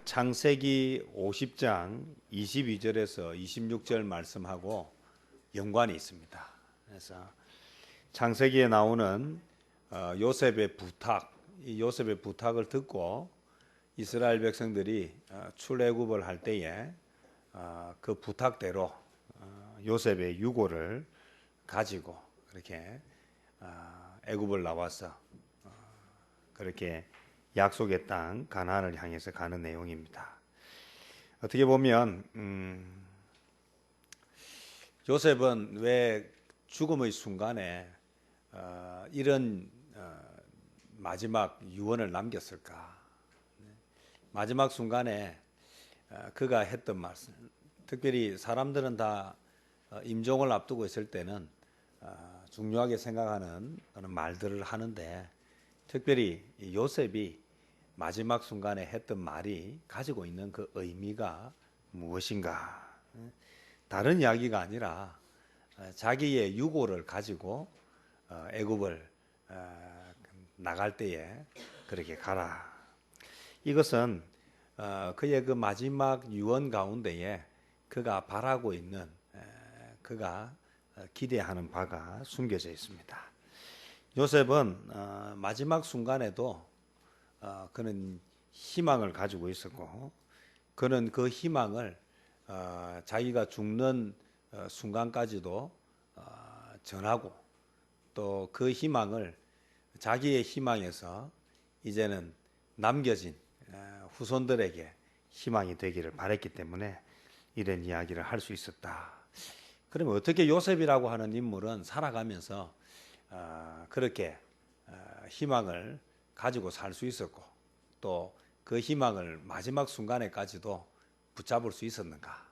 창세기 50장 22절에서 26절 말씀하고 연관이 있습니다. 그래서 창세기에 나오는 요셉의 부탁, 이 요셉의 부탁을 듣고 이스라엘 백성들이 출애굽을 할 때에 그 부탁대로 요셉의 유고를 가지고 그렇게 애굽을 나와서 그렇게 약속의 땅 가나안을 향해서 가는 내용입니다. 어떻게 보면 요셉은 왜 죽음의 순간에 이런 마지막 유언을 남겼을까? 마지막 순간에 그가 했던 말씀, 특별히 사람들은 다 임종을 앞두고 있을 때는 중요하게 생각하는 그런 말들을 하는데, 특별히 요셉이 마지막 순간에 했던 말이 가지고 있는 그 의미가 무엇인가? 다른 이야기가 아니라 자기의 유고를 가지고 애굽을 나갈 때에 그렇게 가라. 이것은 그의 그 마지막 유언 가운데에 그가 바라고 있는, 그가 기대하는 바가 숨겨져 있습니다. 요셉은 마지막 순간에도 그는 희망을 가지고 있었고, 그는 그 희망을 자기가 죽는 순간까지도 전하고, 또 그 희망을 자기의 희망에서 이제는 남겨진 후손들에게 희망이 되기를 바랬기 때문에 이런 이야기를 할 수 있었다. 그러면 어떻게 요셉이라고 하는 인물은 살아가면서 그렇게 희망을 가지고 살 수 있었고, 또 그 희망을 마지막 순간에까지도 붙잡을 수 있었는가?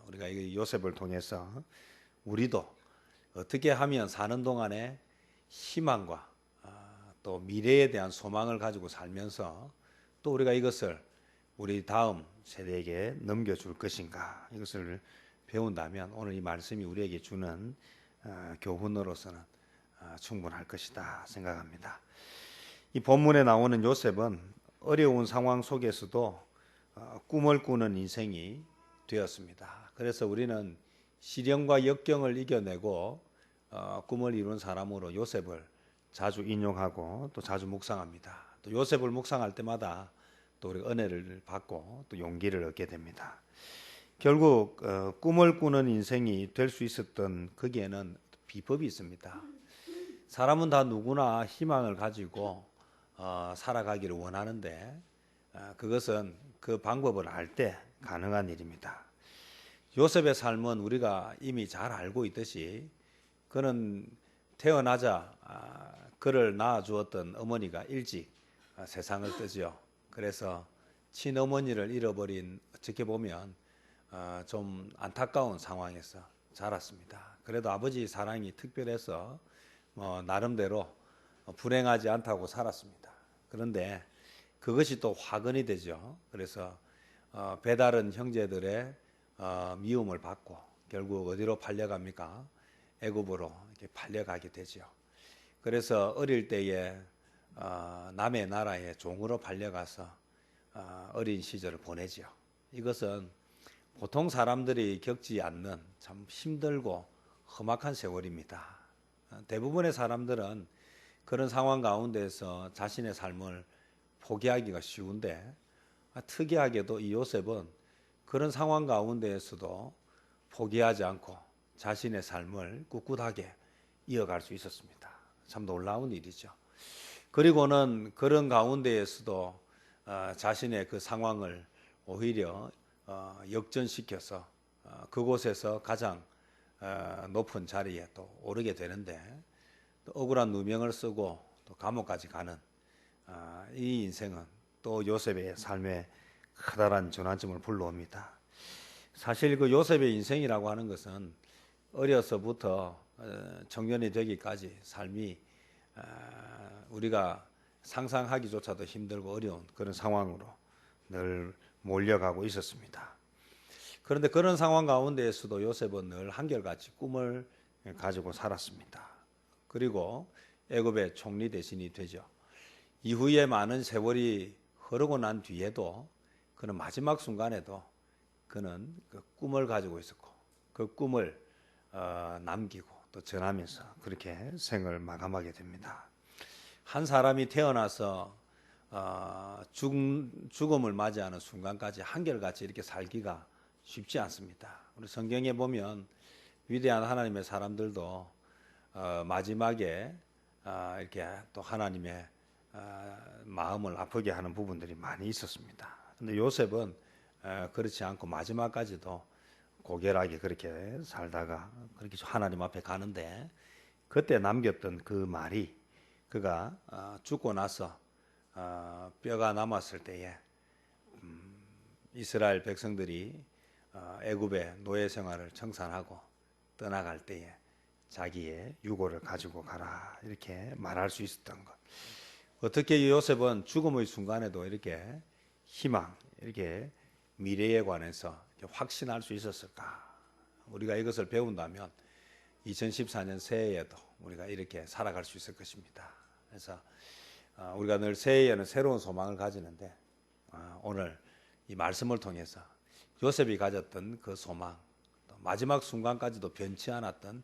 우리가 이 요셉을 통해서 우리도 어떻게 하면 사는 동안에 희망과 또 미래에 대한 소망을 가지고 살면서 또 우리가 이것을 우리 다음 세대에게 넘겨줄 것인가? 이것을 배운다면 오늘 이 말씀이 우리에게 주는 교훈으로서는 충분할 것이다 생각합니다. 이 본문에 나오는 요셉은 어려운 상황 속에서도 꿈을 꾸는 인생이 되었습니다. 그래서 우리는 시련과 역경을 이겨내고 꿈을 이룬 사람으로 요셉을 자주 인용하고 또 자주 묵상합니다. 또 요셉을 묵상할 때마다 또 우리가 은혜를 받고 또 용기를 얻게 됩니다. 결국 꿈을 꾸는 인생이 될 수 있었던 거기에는 비법이 있습니다. 사람은 다 누구나 희망을 가지고 살아가기를 원하는데 그것은 그 방법을 알 때 가능한 일입니다. 요셉의 삶은 우리가 이미 잘 알고 있듯이 그는 태어나자 그를 낳아주었던 어머니가 일찍 세상을 뜨죠. 그래서 친어머니를 잃어버린, 어떻게 보면 좀 안타까운 상황에서 자랐습니다. 그래도 아버지 사랑이 특별해서 나름대로 불행하지 않다고 살았습니다. 그런데 그것이 또 화근이 되죠. 그래서 배다른 형제들의 미움을 받고 결국 어디로 팔려갑니까? 애굽으로 이렇게 팔려가게 되죠. 그래서 어릴 때에 남의 나라에 종으로 팔려가서 어린 시절을 보내죠. 이것은 보통 사람들이 겪지 않는 참 힘들고 험악한 세월입니다. 대부분의 사람들은 그런 상황 가운데서 자신의 삶을 포기하기가 쉬운데, 특이하게도 이 요셉은 그런 상황 가운데에서도 포기하지 않고 자신의 삶을 꿋꿋하게 이어갈 수 있었습니다. 참 놀라운 일이죠. 그리고는 그런 가운데에서도 자신의 그 상황을 오히려 역전시켜서 그곳에서 가장 높은 자리에 또 오르게 되는데, 또 억울한 누명을 쓰고 또 감옥까지 가는 이 인생은 또 요셉의 삶에 커다란 전환점을 불러옵니다. 사실 그 요셉의 인생이라고 하는 것은 어려서부터 청년이 되기까지 삶이 우리가 상상하기조차도 힘들고 어려운 그런 상황으로 늘 몰려가고 있었습니다. 그런데 그런 상황 가운데에서도 요셉은 늘 한결같이 꿈을 가지고 살았습니다. 그리고 애굽의 총리 대신이 되죠. 이후에 많은 세월이 흐르고 난 뒤에도 그는 마지막 순간에도 그는 그 꿈을 가지고 있었고 그 꿈을 남기고 또 전하면서 그렇게 생을 마감하게 됩니다. 한 사람이 태어나서 죽음을 맞이하는 순간까지 한결같이 이렇게 살기가 쉽지 않습니다. 우리 성경에 보면 위대한 하나님의 사람들도 마지막에 이렇게 또 하나님의 마음을 아프게 하는 부분들이 많이 있었습니다. 근데 요셉은 그렇지 않고 마지막까지도 고결하게 그렇게 살다가 그렇게 하나님 앞에 가는데 그때 남겼던 그 말이 그가 죽고 나서 뼈가 남았을 때에 이스라엘 백성들이 애굽의 노예 생활을 청산하고 떠나갈 때에 자기의 유고를 가지고 가라 이렇게 말할 수 있었던 것. 어떻게 요셉은 죽음의 순간에도 이렇게 희망, 이렇게 미래에 관해서 이렇게 확신할 수 있었을까? 우리가 이것을 배운다면 2014년 새해에도 우리가 이렇게 살아갈 수 있을 것입니다. 그래서 우리가 늘 새해에는 새로운 소망을 가지는데 오늘 이 말씀을 통해서 요셉이 가졌던 그 소망, 또 마지막 순간까지도 변치 않았던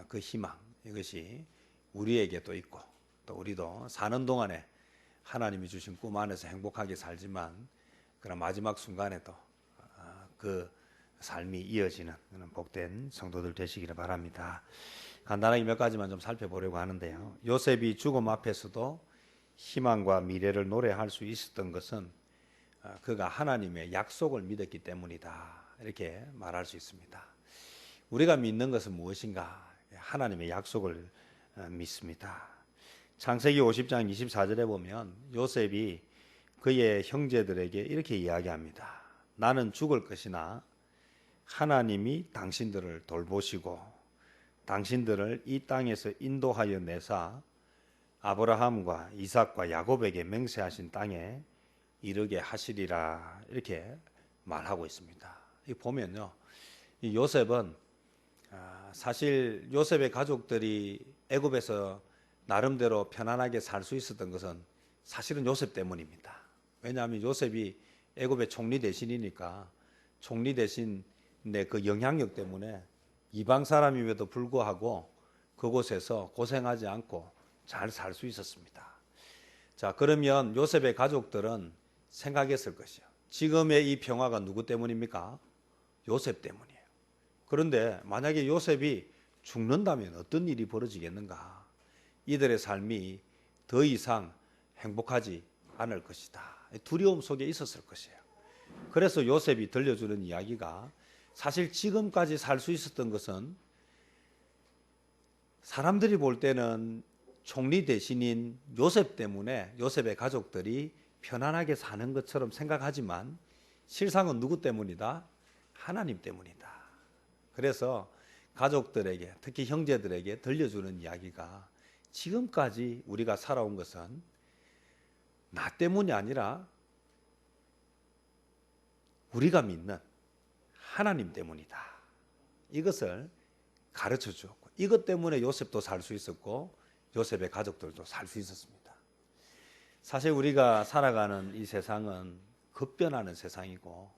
그 희망, 이것이 우리에게도 있고 또 우리도 사는 동안에 하나님이 주신 꿈 안에서 행복하게 살지만 그런 마지막 순간에도 그 삶이 이어지는 그런 복된 성도들 되시기를 바랍니다. 간단하게 몇 가지만 좀 살펴보려고 하는데요. 요셉이 죽음 앞에서도 희망과 미래를 노래할 수 있었던 것은 그가 하나님의 약속을 믿었기 때문이다. 이렇게 말할 수 있습니다. 우리가 믿는 것은 무엇인가? 하나님의 약속을 믿습니다. 창세기 50장 24절에 보면 요셉이 그의 형제들에게 이렇게 이야기합니다. 나는 죽을 것이나 하나님이 당신들을 돌보시고 당신들을 이 땅에서 인도하여 내사 아브라함과 이삭과 야곱에게 맹세하신 땅에 이르게 하시리라 이렇게 말하고 있습니다. 이 보면요, 이 요셉은 사실 요셉의 가족들이 애굽에서 나름대로 편안하게 살 수 있었던 것은 사실은 요셉 때문입니다. 왜냐하면 요셉이 애굽의 총리 대신이니까 총리 대신의 그 영향력 때문에 이방 사람임에도 불구하고 그곳에서 고생하지 않고 잘 살 수 있었습니다. 자, 그러면 요셉의 가족들은 생각했을 것이요. 지금의 이 평화가 누구 때문입니까? 요셉 때문이에요. 그런데 만약에 요셉이 죽는다면 어떤 일이 벌어지겠는가? 이들의 삶이 더 이상 행복하지 않을 것이다. 두려움 속에 있었을 것이에요. 그래서 요셉이 들려주는 이야기가 사실 지금까지 살 수 있었던 것은 사람들이 볼 때는 총리 대신인 요셉 때문에 요셉의 가족들이 편안하게 사는 것처럼 생각하지만 실상은 누구 때문이다? 하나님 때문이다. 그래서 가족들에게 특히 형제들에게 들려주는 이야기가 지금까지 우리가 살아온 것은 나 때문이 아니라 우리가 믿는 하나님 때문이다. 이것을 가르쳐 주었고 이것 때문에 요셉도 살 수 있었고 요셉의 가족들도 살 수 있었습니다. 사실 우리가 살아가는 이 세상은 급변하는 세상이고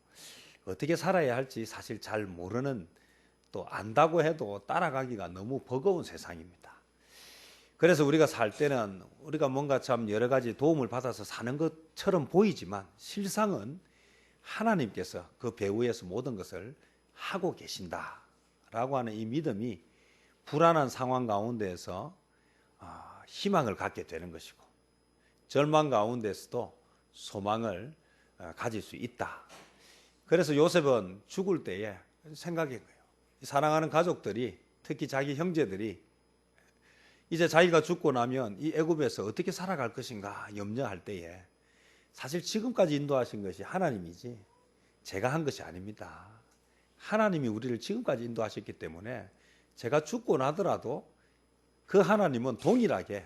어떻게 살아야 할지 사실 잘 모르는, 또 안다고 해도 따라가기가 너무 버거운 세상입니다. 그래서 우리가 살 때는 우리가 뭔가 참 여러 가지 도움을 받아서 사는 것처럼 보이지만 실상은 하나님께서 그 배후에서 모든 것을 하고 계신다라고 하는 이 믿음이 불안한 상황 가운데에서 희망을 갖게 되는 것이고 절망 가운데서도 소망을 가질 수 있다. 그래서 요셉은 죽을 때에 생각한 거예요. 사랑하는 가족들이, 특히 자기 형제들이 이제 자기가 죽고 나면 이 애굽에서 어떻게 살아갈 것인가 염려할 때에 사실 지금까지 인도하신 것이 하나님이지 제가 한 것이 아닙니다. 하나님이 우리를 지금까지 인도하셨기 때문에 제가 죽고 나더라도 그 하나님은 동일하게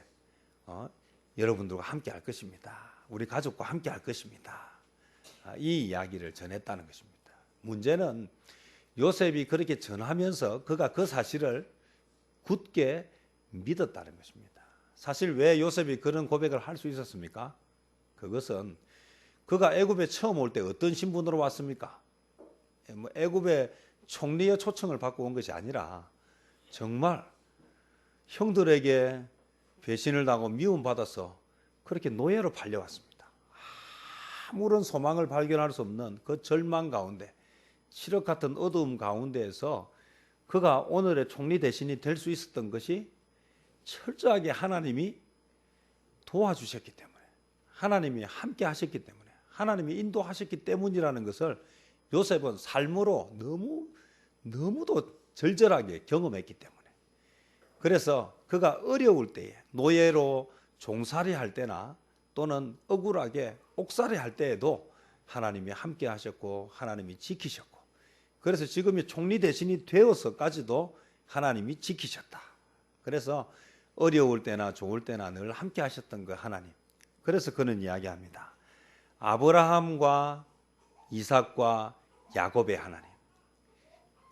여러분들과 함께 할 것입니다. 우리 가족과 함께 할 것입니다. 이 이야기를 전했다는 것입니다. 문제는 요셉이 그렇게 전하면서 그가 그 사실을 굳게 믿었다는 것입니다. 사실 왜 요셉이 그런 고백을 할 수 있었습니까? 그것은 그가 애굽에 처음 올 때 어떤 신분으로 왔습니까? 뭐 애굽의 총리의 초청을 받고 온 것이 아니라 정말 형들에게 배신을 당하고 미움받아서 그렇게 노예로 팔려왔습니다. 아무런 소망을 발견할 수 없는 그 절망 가운데, 칠흑 같은 어두움 가운데에서 그가 오늘의 총리 대신이 될 수 있었던 것이 철저하게 하나님이 도와주셨기 때문에, 하나님이 함께 하셨기 때문에, 하나님이 인도하셨기 때문이라는 것을 요셉은 삶으로 너무도 절절하게 경험했기 때문에, 그래서 그가 어려울 때에 노예로 종살이 할 때나 또는 억울하게 옥살이 할 때에도 하나님이 함께 하셨고 하나님이 지키셨고, 그래서 지금이 총리 대신이 되어서까지도 하나님이 지키셨다. 그래서 어려울 때나 좋을 때나 늘 함께 하셨던 그 하나님. 그래서 그는 이야기합니다. 아브라함과 이삭과 야곱의 하나님,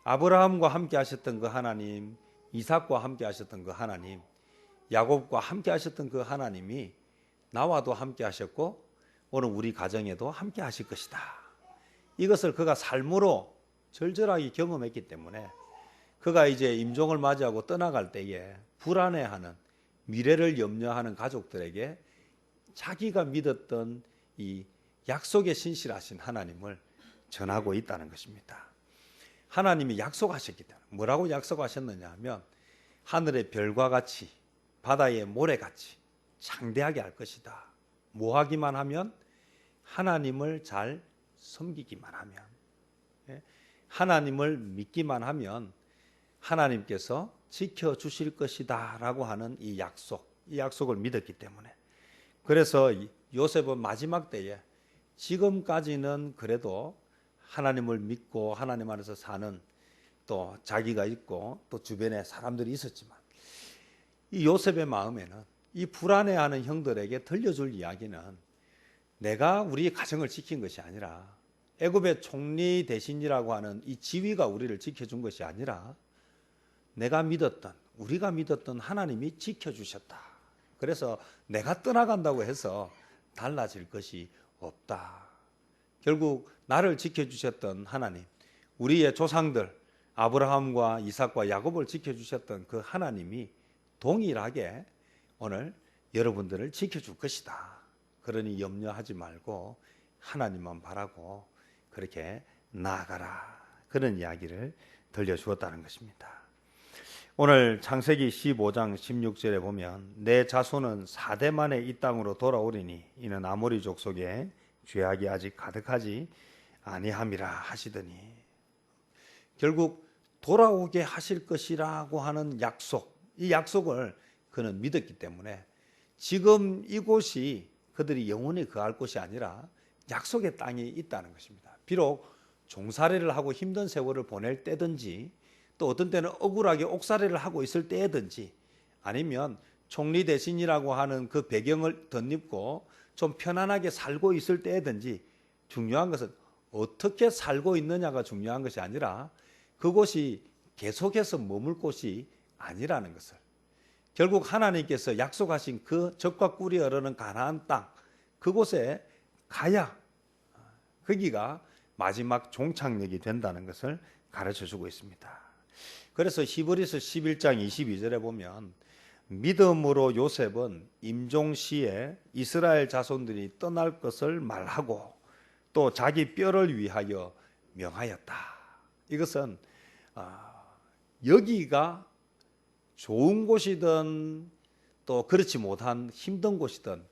아브라함과 함께 하셨던 그 하나님, 이삭과 함께 하셨던 그 하나님, 야곱과 함께 하셨던 그 하나님이 나와도 함께 하셨고 오늘 우리 가정에도 함께 하실 것이다. 이것을 그가 삶으로 절절하게 경험했기 때문에 그가 이제 임종을 맞이하고 떠나갈 때에 불안해하는, 미래를 염려하는 가족들에게 자기가 믿었던 이 약속에 신실하신 하나님을 전하고 있다는 것입니다. 하나님이 약속하셨기 때문에, 뭐라고 약속하셨느냐 하면 하늘의 별과 같이 바다의 모래같이 창대하게 할 것이다. 뭐 하기만 하면? 하나님을 잘 섬기기만 하면, 하나님을 믿기만 하면 하나님께서 지켜주실 것이다 라고 하는 이 약속을 믿었기 때문에, 그래서 요셉은 마지막 때에 지금까지는 그래도 하나님을 믿고 하나님 안에서 사는, 또 자기가 있고 또 주변에 사람들이 있었지만 이 요셉의 마음에는 이 불안해하는 형들에게 들려줄 이야기는 내가 우리 가정을 지킨 것이 아니라, 애굽의 총리 대신이라고 하는 이 지위가 우리를 지켜준 것이 아니라 내가 믿었던, 우리가 믿었던 하나님이 지켜주셨다. 그래서 내가 떠나간다고 해서 달라질 것이 없다. 결국 나를 지켜주셨던 하나님, 우리의 조상들 아브라함과 이삭과 야곱을 지켜주셨던 그 하나님이 동일하게 오늘 여러분들을 지켜줄 것이다. 그러니 염려하지 말고 하나님만 바라고 그렇게 나아가라. 그런 이야기를 들려주었다는 것입니다. 오늘 창세기 15장 16절에 보면 내 자손은 4대 만에 이 땅으로 돌아오리니 이는 아모리 족속에 죄악이 아직 가득하지 아니함이라 하시더니, 결국 돌아오게 하실 것이라고 하는 약속, 이 약속을 그는 믿었기 때문에 지금 이곳이 그들이 영원히 거할 곳이 아니라 약속의 땅이 있다는 것입니다. 비록 종살이를 하고 힘든 세월을 보낼 때든지, 또 어떤 때는 억울하게 옥살이를 하고 있을 때든지, 아니면 총리 대신이라고 하는 그 배경을 덧입고 좀 편안하게 살고 있을 때든지, 중요한 것은 어떻게 살고 있느냐가 중요한 것이 아니라 그곳이 계속해서 머물 곳이 아니라는 것을, 결국 하나님께서 약속하신 그 젖과 꿀이 흐르는 가나안 땅, 그곳에 가야 거기가 마지막 종착역이 된다는 것을 가르쳐주고 있습니다. 그래서 히브리서 11장 22절에 보면 믿음으로 요셉은 임종시에 이스라엘 자손들이 떠날 것을 말하고 또 자기 뼈를 위하여 명하였다. 이것은 여기가 좋은 곳이든 또 그렇지 못한 힘든 곳이든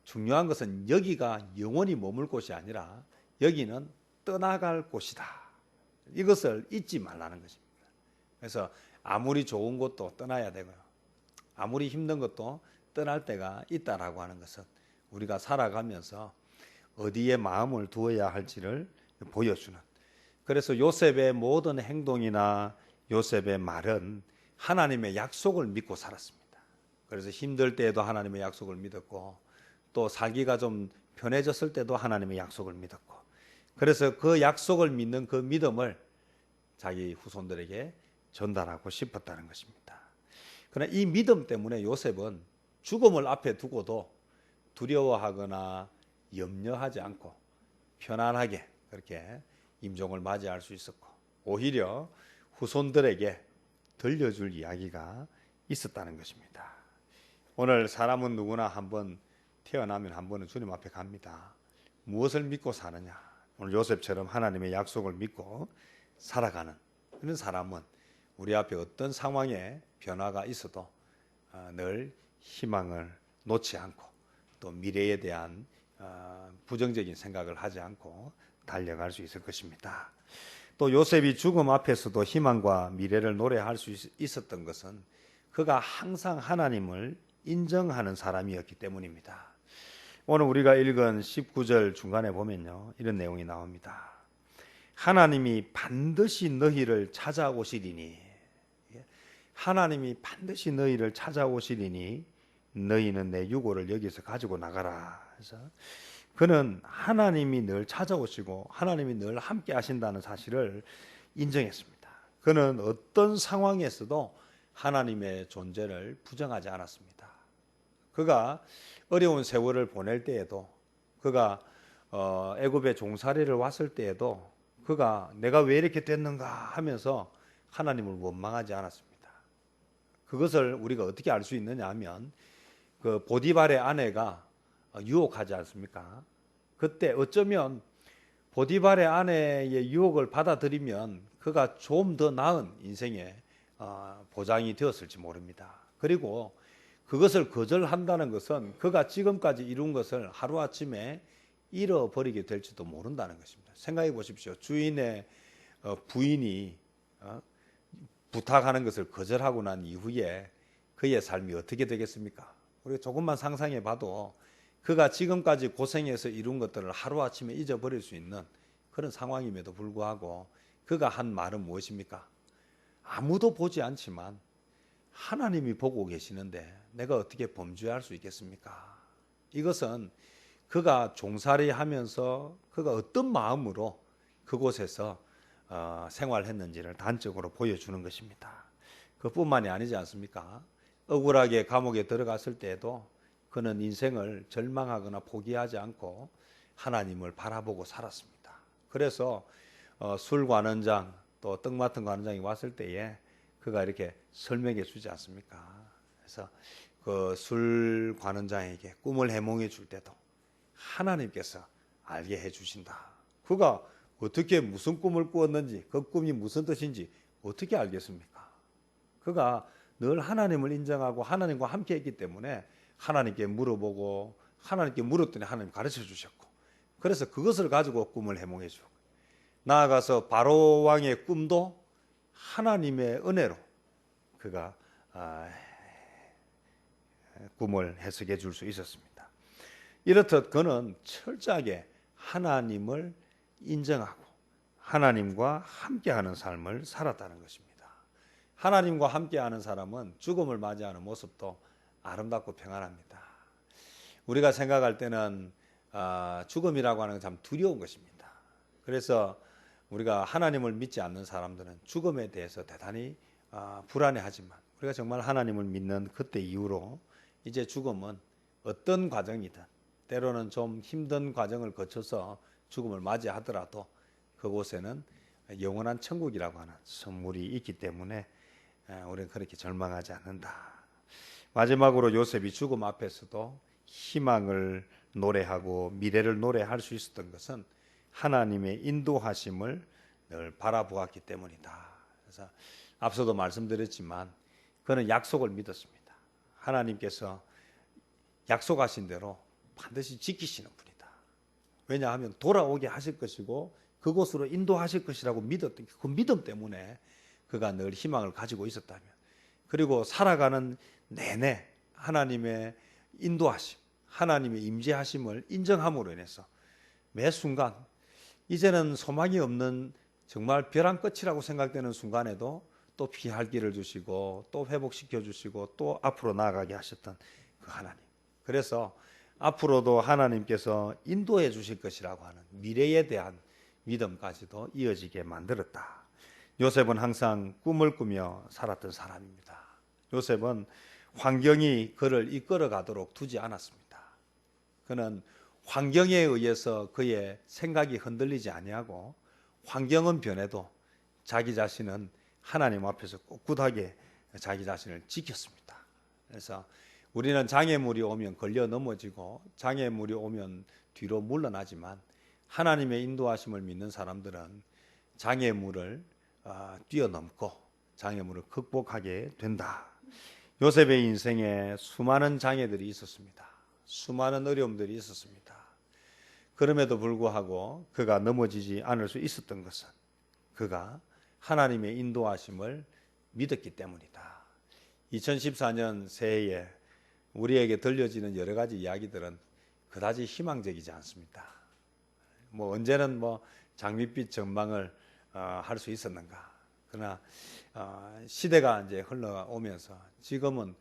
중요한 것은 여기가 영원히 머물 곳이 아니라 여기는 떠나갈 곳이다. 이것을 잊지 말라는 것입니다. 그래서 아무리 좋은 것도 떠나야 되고요, 아무리 힘든 것도 떠날 때가 있다라고 하는 것은 우리가 살아가면서 어디에 마음을 두어야 할지를 보여주는, 그래서 요셉의 모든 행동이나 요셉의 말은 하나님의 약속을 믿고 살았습니다. 그래서 힘들 때에도 하나님의 약속을 믿었고, 또 살기가 좀 편해졌을 때도 하나님의 약속을 믿었고, 그래서 그 약속을 믿는 그 믿음을 자기 후손들에게 전달하고 싶었다는 것입니다. 그러나 이 믿음 때문에 요셉은 죽음을 앞에 두고도 두려워하거나 염려하지 않고 편안하게 그렇게 임종을 맞이할 수 있었고, 오히려 후손들에게 들려줄 이야기가 있었다는 것입니다. 오늘 사람은 누구나 한번 태어나면 한 번은 주님 앞에 갑니다. 무엇을 믿고 사느냐? 오늘 요셉처럼 하나님의 약속을 믿고 살아가는 그런 사람은 우리 앞에 어떤 상황에 변화가 있어도 늘 희망을 놓지 않고 또 미래에 대한 부정적인 생각을 하지 않고 달려갈 수 있을 것입니다. 또 요셉이 죽음 앞에서도 희망과 미래를 노래할 수 있었던 것은 그가 항상 하나님을 인정하는 사람이었기 때문입니다. 오늘 우리가 읽은 19절 중간에 보면요, 이런 내용이 나옵니다. 하나님이 반드시 너희를 찾아오시리니, 하나님이 반드시 너희를 찾아오시리니 너희는 내 유고를 여기서 가지고 나가라. 그래서 그는 하나님이 늘 찾아오시고 하나님이 늘 함께 하신다는 사실을 인정했습니다. 그는 어떤 상황에서도 하나님의 존재를 부정하지 않았습니다. 그가 어려운 세월을 보낼 때에도, 그가 애굽의 종살이를 왔을 때에도 그가 내가 왜 이렇게 됐는가 하면서 하나님을 원망하지 않았습니다. 그것을 우리가 어떻게 알 수 있느냐 하면 그 보디발의 아내가 유혹하지 않습니까? 그때 어쩌면 보디발의 아내의 유혹을 받아들이면 그가 좀 더 나은 인생의 보장이 되었을지 모릅니다. 그리고 그것을 거절한다는 것은 그가 지금까지 이룬 것을 하루아침에 잃어버리게 될지도 모른다는 것입니다. 생각해 보십시오. 주인의 부인이 부탁하는 것을 거절하고 난 이후에 그의 삶이 어떻게 되겠습니까? 우리가 조금만 상상해 봐도 그가 지금까지 고생해서 이룬 것들을 하루아침에 잊어버릴 수 있는 그런 상황임에도 불구하고 그가 한 말은 무엇입니까? 아무도 보지 않지만 하나님이 보고 계시는데 내가 어떻게 범죄할 수 있겠습니까? 이것은 그가 종살이 하면서 그가 어떤 마음으로 그곳에서 생활했는지를 단적으로 보여주는 것입니다. 그뿐만이 아니지 않습니까? 억울하게 감옥에 들어갔을 때에도 그는 인생을 절망하거나 포기하지 않고 하나님을 바라보고 살았습니다. 그래서 술 관원장 또 떡 맡은 관원장이 왔을 때에 그가 이렇게 설명해 주지 않습니까? 그래서 그 술 관원장에게 꿈을 해몽해 줄 때도 하나님께서 알게 해 주신다. 그가 어떻게 무슨 꿈을 꾸었는지, 그 꿈이 무슨 뜻인지 어떻게 알겠습니까? 그가 늘 하나님을 인정하고 하나님과 함께 했기 때문에 하나님께 물어보고 하나님께 물었더니 하나님 가르쳐 주셨고, 그래서 그것을 가지고 꿈을 해몽해 주고, 나아가서 바로 왕의 꿈도 하나님의 은혜로 그가 꿈을 해석해 줄 수 있었습니다. 이렇듯 그는 철저하게 하나님을 인정하고 하나님과 함께하는 삶을 살았다는 것입니다. 하나님과 함께하는 사람은 죽음을 맞이하는 모습도 아름답고 평안합니다. 우리가 생각할 때는 죽음이라고 하는 건 참 두려운 것입니다. 그래서 우리가 하나님을 믿지 않는 사람들은 죽음에 대해서 대단히 불안해하지만 우리가 정말 하나님을 믿는 그때 이후로 이제 죽음은 어떤 과정이든 때로는 좀 힘든 과정을 거쳐서 죽음을 맞이하더라도 그곳에는 영원한 천국이라고 하는 선물이 있기 때문에 우리는 그렇게 절망하지 않는다. 마지막으로 요셉이 죽음 앞에서도 희망을 노래하고 미래를 노래할 수 있었던 것은 하나님의 인도하심을 늘 바라보았기 때문이다. 그래서 앞서도 말씀드렸지만 그는 약속을 믿었습니다. 하나님께서 약속하신 대로 반드시 지키시는 분이다. 왜냐하면 돌아오게 하실 것이고 그곳으로 인도하실 것이라고 믿었던 그 믿음 때문에 그가 늘 희망을 가지고 있었다면, 그리고 살아가는 내내 하나님의 인도하심, 하나님의 임재하심을 인정함으로 인해서 매 순간 이제는 소망이 없는 정말 벼랑 끝이라고 생각되는 순간에도 또 피할 길을 주시고 또 회복시켜 주시고 또 앞으로 나아가게 하셨던 그 하나님. 그래서 앞으로도 하나님께서 인도해 주실 것이라고 하는 미래에 대한 믿음까지도 이어지게 만들었다. 요셉은 항상 꿈을 꾸며 살았던 사람입니다. 요셉은 환경이 그를 이끌어 가도록 두지 않았습니다. 그는 환경에 의해서 그의 생각이 흔들리지 아니하고 환경은 변해도 자기 자신은 하나님 앞에서 꿋꿋하게 자기 자신을 지켰습니다. 그래서 우리는 장애물이 오면 걸려 넘어지고 장애물이 오면 뒤로 물러나지만 하나님의 인도하심을 믿는 사람들은 장애물을 뛰어넘고 장애물을 극복하게 된다. 요셉의 인생에 수많은 장애들이 있었습니다. 수많은 어려움들이 있었습니다. 그럼에도 불구하고 그가 넘어지지 않을 수 있었던 것은 그가 하나님의 인도하심을 믿었기 때문이다. 2014년 새해에 우리에게 들려지는 여러 가지 이야기들은 그다지 희망적이지 않습니다. 언제는 장밋빛 전망을 할 수 있었는가. 그러나 시대가 이제 흘러오면서 지금은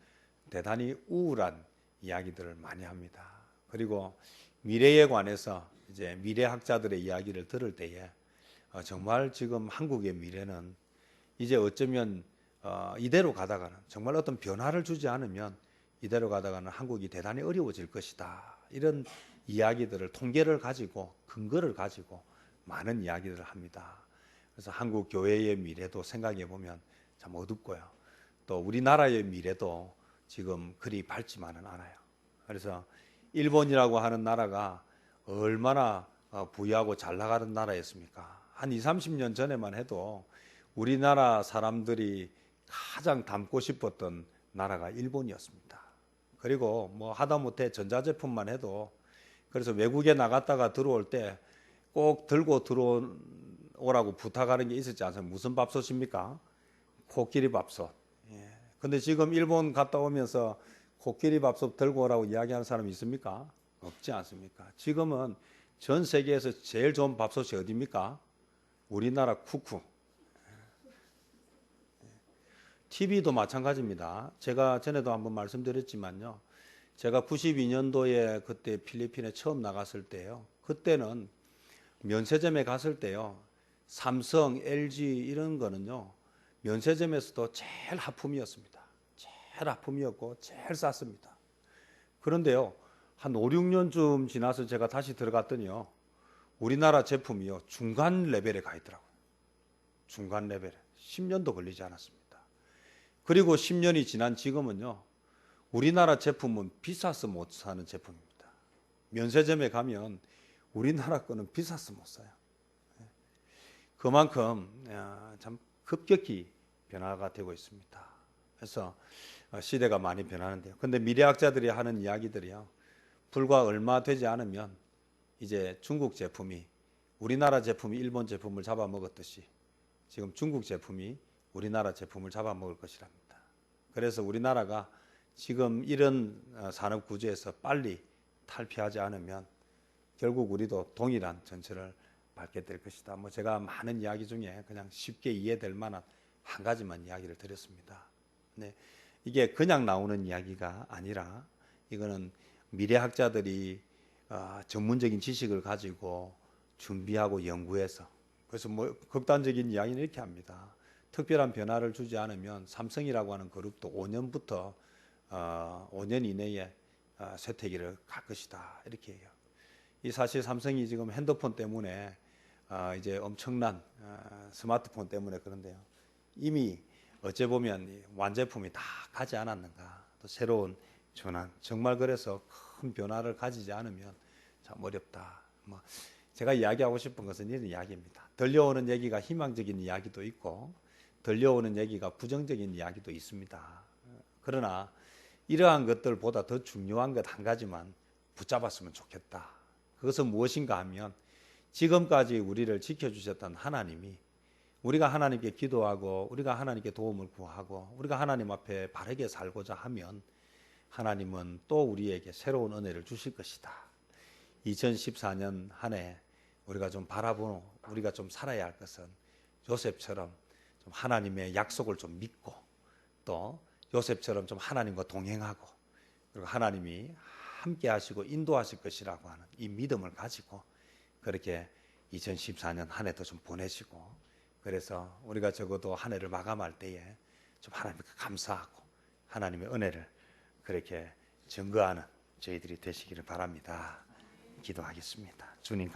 대단히 우울한 이야기들을 많이 합니다. 그리고 미래에 관해서 이제 미래학자들의 이야기를 들을 때에 정말 지금 한국의 미래는 이제 어쩌면 이대로 가다가는 정말 어떤 변화를 주지 않으면 이대로 가다가는 한국이 대단히 어려워질 것이다. 이런 이야기들을 통계를 가지고 근거를 가지고 많은 이야기들을 합니다. 그래서 한국 교회의 미래도 생각해 보면 참 어둡고요. 또 우리나라의 미래도 지금 그리 밝지만은 않아요. 그래서 일본이라고 하는 나라가 얼마나 부유하고 잘 나가는 나라였습니까? 한 20, 30년 전에만 해도 우리나라 사람들이 가장 닮고 싶었던 나라가 일본이었습니다. 그리고 하다못해 전자제품만 해도 그래서 외국에 나갔다가 들어올 때 꼭 들고 들어오라고 부탁하는 게 있었지 않습니까? 무슨 밥솥입니까? 코끼리 밥솥. 근데 지금 일본 갔다 오면서 코끼리 밥솥 들고 오라고 이야기하는 사람이 있습니까? 없지 않습니까? 지금은 전 세계에서 제일 좋은 밥솥이 어디입니까? 우리나라 쿠쿠. TV도 마찬가지입니다. 제가 전에도 한번 말씀드렸지만요. 제가 92년도에 그때 필리핀에 처음 나갔을 때요. 그때는 면세점에 갔을 때요. 삼성, LG 이런 거는요. 면세점에서도 제일 하품이었습니다. 제일 하품이었고 제일 쌌습니다. 그런데요. 한 5, 6년쯤 지나서 제가 다시 들어갔더니요. 우리나라 제품이요. 중간 레벨에 가 있더라고요. 중간 레벨에. 10년도 걸리지 않았습니다. 그리고 10년이 지난 지금은요. 우리나라 제품은 비싸서 못 사는 제품입니다. 면세점에 가면 우리나라 거는 비싸서 못 사요. 그만큼 참 급격히 변화가 되고 있습니다. 그래서 시대가 많이 변하는데요. 그런데 미래학자들이 하는 이야기들이요. 불과 얼마 되지 않으면 이제 중국 제품이 우리나라 제품이 일본 제품을 잡아먹었듯이 지금 중국 제품이 우리나라 제품을 잡아먹을 것이랍니다. 그래서 우리나라가 지금 이런 산업 구조에서 빨리 탈피하지 않으면 결국 우리도 동일한 전철을 밟게 될 것이다. 제가 많은 이야기 중에 그냥 쉽게 이해될 만한 한 가지만 이야기를 드렸습니다. 네, 이게 그냥 나오는 이야기가 아니라 이거는 미래학자들이 전문적인 지식을 가지고 준비하고 연구해서 그래서 극단적인 이야기는 이렇게 합니다. 특별한 변화를 주지 않으면 삼성이라고 하는 그룹도 5년부터 5년 이내에 쇠퇴기를 갈 것이다. 이렇게 해요. 이 사실 삼성이 지금 핸드폰 때문에 이제 엄청난 스마트폰 때문에 그런데요. 이미 어째 보면 완제품이 다 가지 않았는가. 또 새로운 전환. 정말 그래서 큰 변화를 가지지 않으면 참 어렵다. 제가 이야기하고 싶은 것은 이런 이야기입니다. 들려오는 얘기가 희망적인 이야기도 있고 들려오는 얘기가 부정적인 이야기도 있습니다. 그러나 이러한 것들보다 더 중요한 것 한 가지만 붙잡았으면 좋겠다. 그것은 무엇인가 하면 지금까지 우리를 지켜주셨던 하나님이 우리가 하나님께 기도하고 우리가 하나님께 도움을 구하고 우리가 하나님 앞에 바르게 살고자 하면 하나님은 또 우리에게 새로운 은혜를 주실 것이다. 2014년 한 해 우리가 좀 바라보고 우리가 좀 살아야 할 것은 요셉처럼 좀 하나님의 약속을 좀 믿고 또 요셉처럼 좀 하나님과 동행하고 그리고 하나님이 함께 하시고 인도하실 것이라고 하는 이 믿음을 가지고 그렇게 2014년 한 해도 좀 보내시고 그래서 우리가 적어도 한 해를 마감할 때에 좀 하나님께 감사하고 하나님의 은혜를 그렇게 증거하는 저희들이 되시기를 바랍니다. 기도하겠습니다. 주님